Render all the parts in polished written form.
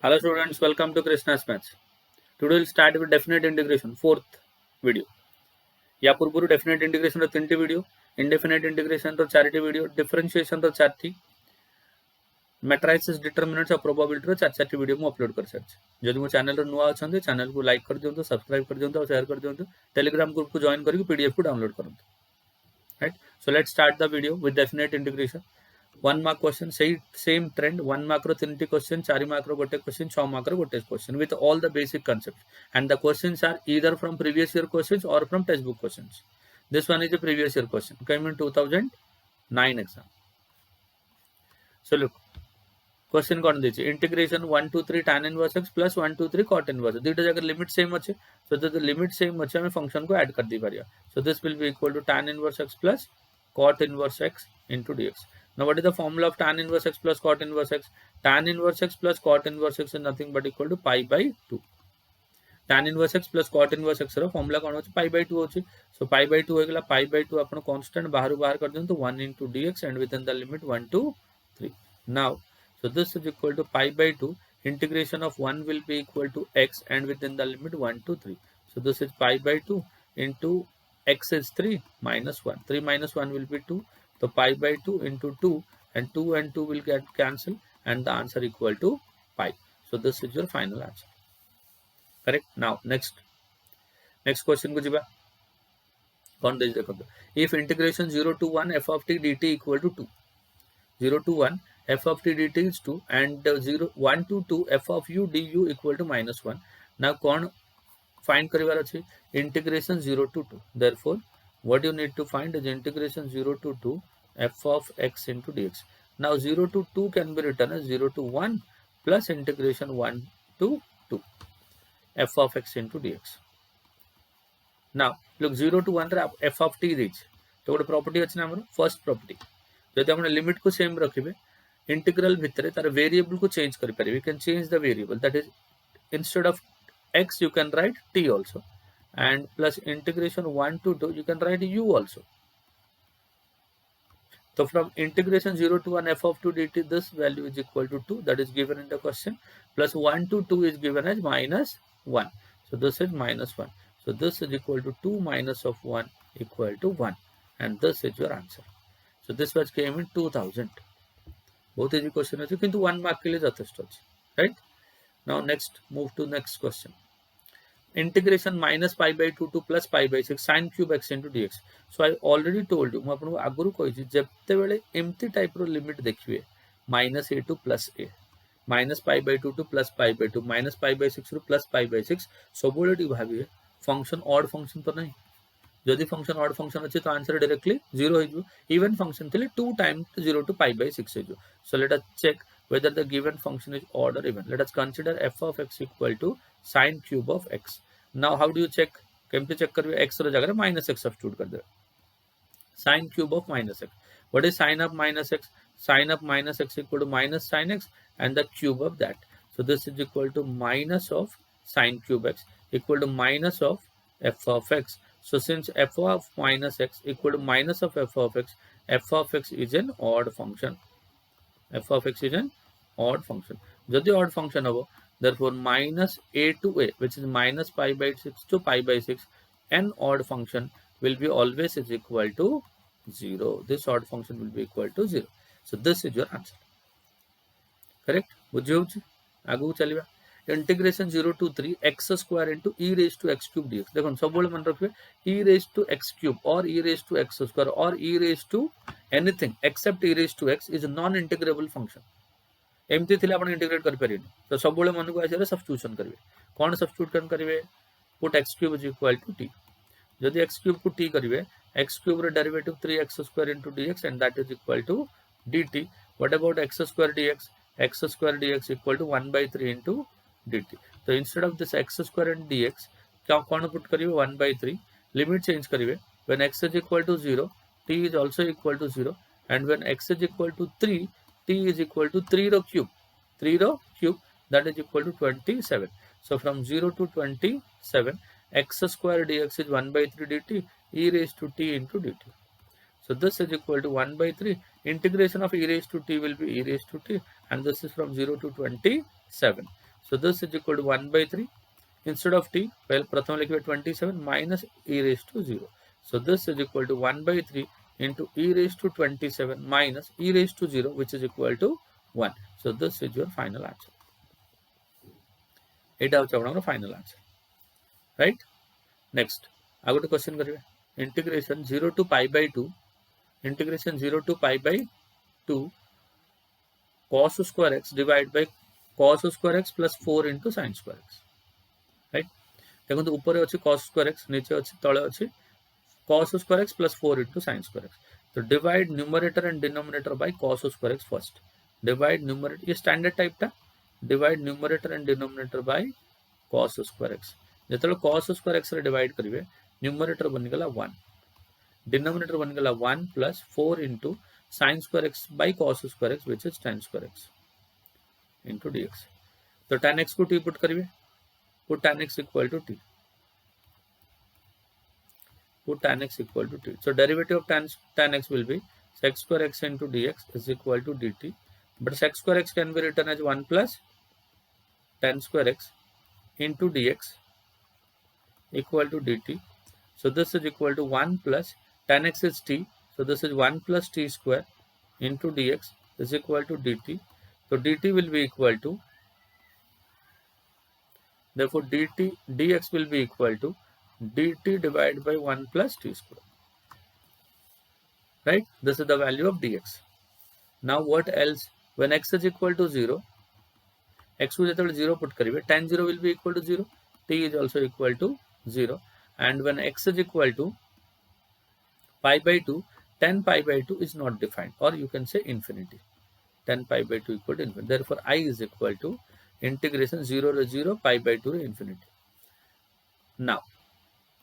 Hello students, welcome to Krishnas Maths. Today we'll start with definite integration, fourth video. या पूर्व definite integration रो 3टी video, indefinite integration रो 4टी video, differentiation रो 4टी, matrices determinants और probability रो 4टी video मु upload कर सारछि. जदि मो channel रो नुआ अछन्ते channel को like कर दियंतु, सब्सक्राइब कर दियंतु और शेयर कर दियंतु. टेलीग्राम ग्रुप को जॉइन करके पीडीएफ को डाउनलोड करंतु. Right? So let's start the video with definite integration. 1 mark question, same trend. 1 mark row 3टी question, 4 mark रो गोटे question, 6 mark रो गोटे question with all the basic concepts. And the questions are either from previous year questions or from textbook questions. This one is a previous year question, came in 2009 exam. So look, question कौन देछि integration 1 2 3 tan inverse x plus 1 2 3 cot inverse. दुईटा जगह limit same अच्छे, so the limit same अच्छे हमें function को add कर दी Pariya. So this will be equal to tan inverse x plus cot inverse x into dx. Now what is the formula of tan inverse x plus cot inverse x? Tan inverse x plus cot inverse x is nothing but equal to pi by 2. Tan inverse x plus cot inverse x row formula कौन होछि pi by 2 होछि. So pi by 2 होगला, pi by 2 upon constant बाहर कर दियंतु 1 into dx and within the limit 1 to 3. Now so this is equal to pi by 2, integration of 1 will be equal to x and within the limit 1 to 3. So this is pi by 2 into x is 3 minus 1. 3 minus 1 will be 2. So pi by 2 into 2 and 2 will get cancelled and the answer equal to pi. So this is your final answer. Correct? Now next question को जिबा कौन देज देखो. If integration 0 to 1 f of t dt equal to 2. 0 to 1 f of t dt is 2 and 1 to 2 f of u du equal to minus 1. Now कौन find करिवार अछि integration 0 to 2. Therefore what you need to find is integration 0 to 2 f of x into dx. Now 0 to 2 can be written as 0 to 1 plus integration 1 to 2 f of x into dx. Now look 0 to 1 रे f of t देछि तो गोटे property अछि ना हमर first property. जदि आपण limit को सेम रखिबे इंटीग्रल भितरे तार वेरिएबल को चेंज कर परिबे. You can change the variable, that is instead of x you can write t also and plus integration 1 to 2 you can write u also. So from integration 0 to 1 f of 2 dt this value is equal to 2, that is given in the question, plus 1 to 2 is given as minus 1. So this is minus 1. So this is equal to 2 minus of 1 equal to 1 and this is your answer. So this was came in 2000. बहुत easy question है किंतु 1 mark के लिए जथेष्ट है, right? Now next move to next question. Integration minus pi by 2 to plus pi by 6 sin cube x into dx. So I already told you मैं आपको आगुरु कहि जेते बेले एम्ति टाइप रो लिमिट देखिबे minus a to plus a, minus pi by 2 to plus pi by 2, minus pi by 6 रो plus pi by 6 सबोलेटी भाबिए फंक्शन ऑड फंक्शन तो नहीं. जदि फंक्शन ऑड फंक्शन अच्छे तो आंसर डायरेक्टली 0 हो. इवन फंक्शन थिले 2 times 0 to pi by 6 हो. So let us check whether the given function is odd or even. Let us consider f of x equal to sin cube of x. Now how do you check? केमते check करबे x रो जगह minus x substitute कर दे. Sin cube of minus x. What is sin of minus x? Sin of minus x equal to minus sin x and the cube of that. So this is equal to minus of sin cube x equal to minus of f of x. So since f of minus x equal to minus of f of x is an odd function. F of x is an odd function. Jodi odd function hobo, therefore minus a to a, which is minus pi by 6 to pi by 6, an odd function will be always is equal to 0. This odd function will be equal to 0. So this is your answer. Correct? बुझियो आगु चलिबा. Integration 0 to 3 x square into e raised to x cube dx. देखो सब बोले मन रखिबे e raised to x cube or e raised to x square or e raised to anything except e raised to x is a non integrable function. एमती थिले आपण integrate कर परिबे. तो सब बोले मन को आसे सब्स्टिट्यूशन करबे. कोन सब्स्टिट्यूट करबे? Put x cube is equal to t. जदि x cube को t करबे, x cube row derivative 3x square into dx and that is equal to dt. What about x square dx? X square dx equal to 1 by 3 into dt. So instead of this x square and dx, क्या कौन put करिवे 1 by 3, limit change करिवे. When x is equal to 0, t is also equal to 0, and when x is equal to 3, t is equal to 3 rho cube. 3 rho cube, that is equal to 27. So from 0 to 27, x square dx is 1 by 3 dt, e raised to t into dt. So this is equal to 1 by 3. Integration of e raised to t will be e raised to t, and this is from 0 to 27. So this is equal to 1 by 3. Instead of t, well, pratham likhibe 27 minus e raised to 0. So this is equal to 1 by 3 into e raised to 27 minus e raised to 0, which is equal to 1. So this is your final answer. It is our final answer. Right? Next, I got a question. Integration 0 to pi by 2. Integration 0 to pi by 2 cos square x divided by cos square x plus 4 into sin square x. Right? देखो तो ऊपर अच्छी cos square x, नीचे अच्छी तले अच्छी cos square x plus 4 into sin square x. So divide numerator and denominator by cos square x first. Divide numerator, ये standard type था. Divide numerator and denominator by cos square x. जब cos square x रे divide करिवे, numerator बन गला 1, denominator बन गला 1 plus 4 into sin square x by cos square x, which is tan square x into dx. तो tan x को t put करिवे, put tan x equal to t. Put tan x equal to t. So derivative of tan x will be sec square x into dx is equal to dt. But sec square x can be written as 1 plus tan square x into dx equal to dt. So this is equal to 1 plus tan x is t. So this is 1 plus t square into dx is equal to dt. So dt will be equal to, therefore dx will be equal to dt divided by 1 plus t square. Right? This is the value of dx. Now what else? When x is equal to 0, x को जब 0 put करिए, tan 0 will be equal to 0, t is also equal to 0, and when x is equal to pi by 2, tan pi by 2 is not defined, or you can say infinity. Tan pi by 2 equal to infinity. Therefore I is equal to integration 0 to 0 pi by 2 to infinity. Now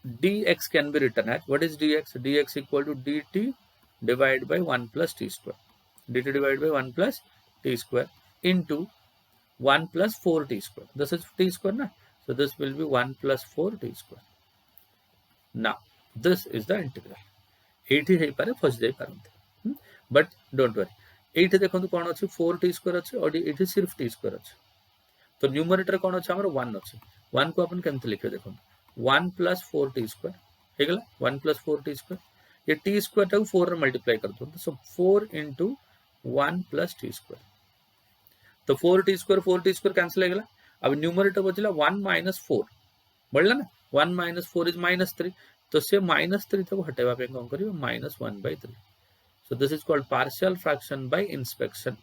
dx can be written as, what is dx? Dx equal to dt divided by 1 plus t square. Dt divided by 1 plus t square into 1 plus 4t square. This is t square, na? So this will be 1 plus 4t square. Now this is the integral. 80 है पारे first दे पारंते, but don't worry. 80 देखंतु कोन अछि 4t square अछि और 80 सिर्फ t square अछि. तो न्यूमरेटर कोन अछि हमर 1 अछि. 1 को अपन केमते लिखे देखंतु 1 plus 4t स्क्वायर हे गेला 1 plus 4t स्क्वायर. ये t स्क्वायर टाउ 4 रे मल्टीप्लाई करतो, सो 4 into 1 plus t स्क्वायर. तो 4t स्क्वायर कैंसिल हो गेला. अब न्यूमरेटर बचला 1 minus 4 बढ़ला ना. 1 minus 4 is minus 3. तो से -3 तक हटेवा पे कौन करियो -1 by 3. So this is called partial fraction by inspection.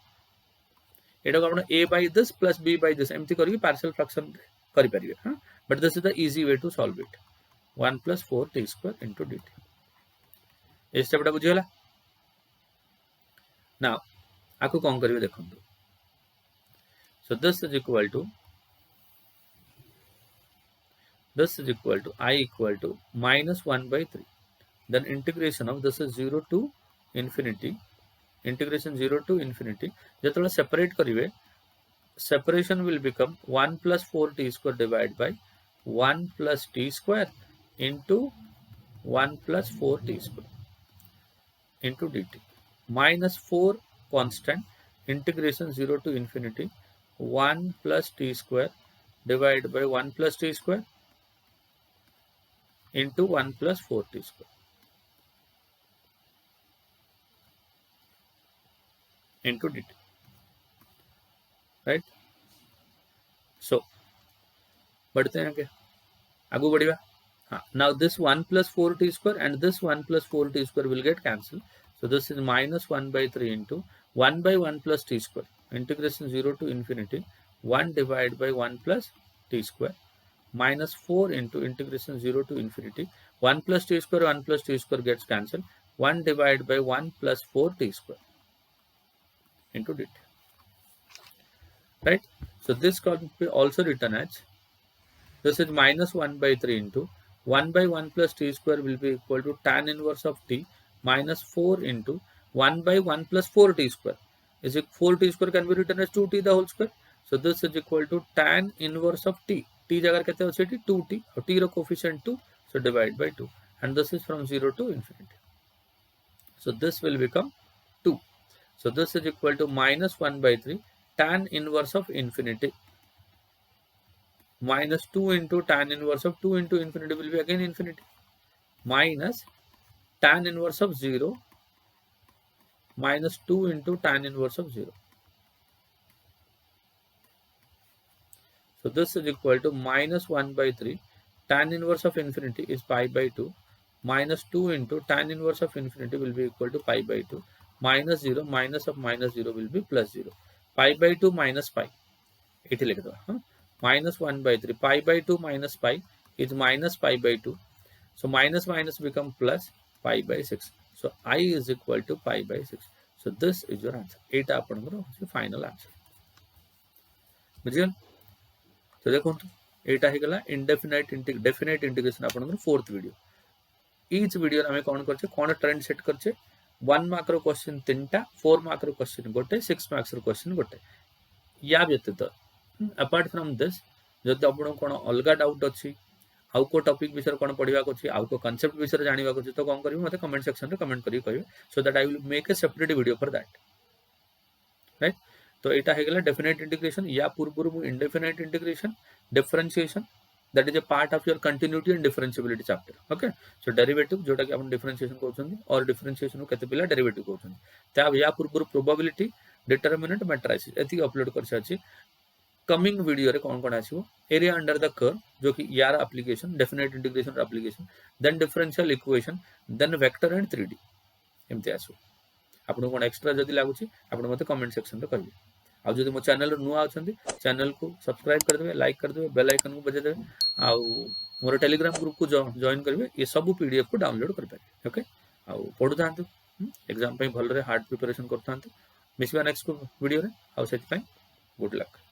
एटा को आपण a by this plus b by this एमती करियो partial fraction करि परियो. हां, but this is the easy way to solve it. 1 plus 4t square into dt. A स्टेपटा बुझियला. Now आको कौन करियो देखंतु. So this is equal to I equal to minus 1 by 3. Then integration of this is 0 to infinity. Integration 0 to infinity. जब separate करिवे, separation will become 1 plus 4t square divided by 1 plus t square into 1 plus 4t square into dt. Minus 4 constant, integration 0 to infinity, 1 plus t square divided by 1 plus t square into 1 plus 4t square into dt. Right? So बढ़ते हैं आगे, आगू बढ़िया. हाँ, now this 1 plus 4t square and this 1 plus 4t square will get cancelled. So this is minus 1 by 3 into 1 by 1 plus t square. Integration 0 to infinity, 1 divided by 1 plus t square minus 4 into integration 0 to infinity. 1 plus t square gets cancelled. 1 divided by 1 plus 4t square into dt. Right? So this can be also written as, this is minus 1 by 3 into 1 by 1 plus t square will be equal to tan inverse of t minus 4 into 1 by 1 plus 4t square. Is it 4t square can be written as 2t the whole square. So this is equal to tan inverse of t. T जगह कहते हैं 2t और t row coefficient 2, so divide by 2, and this is from 0 to infinity. So this will become 2. So this is equal to minus 1 by 3 tan inverse of infinity. minus 2 into tan inverse of 2 into infinity will be again infinity, minus tan inverse of 0 minus 2 into tan inverse of 0. So this is equal to minus 1 by 3. Tan inverse of infinity is pi by 2. Minus 2 into tan inverse of infinity will be equal to pi by 2. Minus 0 minus of minus 0 will be plus 0. Pi by 2 minus pi. Minus 1 by 3. Pi by 2 minus pi is minus pi by 2. So minus minus become plus pi by 6. So I is equal to pi by 6. So this is your answer. Eta apanଙ୍କର final answer. बुझिगल? तो देखो एटा हे गला definite integration आपनकर fourth video. Each video आमे कोन करछे कोन trend set करछे 1 mark रो question 3टा 4 mark रो question गोटे 6 marks रो question गोटे. या व्यतीत अपार्ट फ्रॉम दिस जदि आपन कोन अलगा डाउट अछि आउ को टॉपिक विषय कोन पढिबा को अछि आउ को कांसेप्ट विषय जानिबा को अछि तो कोन करिवे मते कमेंट सेक्शन रे कमेंट करी कहबे so that I will make a separate video for that. Right? तो एटा हे गला डेफिनेट इंटीग्रेशन. या पूर्व मु indefinite integration differentiation that is a part of your continuity and differentiability chapter. Okay, so derivative जोटा कि अपन differentiation कहउछन और differentiation को केते पिला derivative कहउछन ता या पूर्व probability determinant matrices एथि अपलोड करछ अछि. कमिंग वीडियो रे कोन कोन आछिबो एरिया अंडर द कर्व जो कि यार application definite integration application then differential equation then vector and 3D एमते आछो. आपन कोन एक्स्ट्रा जदी लागुछि आपन मते कमेंट सेक्शन रे कहबे. आ जदि मो चैनल नुआ अछंती चैनल को सब्सक्राइब कर देबे, लाइक कर देबे, बेल आइकन को बजे देबे आ मोर टेलीग्राम ग्रुप को जॉइन करबे. ये सब पीडीएफ को डाउनलोड कर पारे. ओके आ पढु थांतु एग्जाम पे भल रे हार्ड प्रिपरेशन कर थांतु. मिसबा नेक्स्ट वीडियो रे आ सेति पय गुड लक.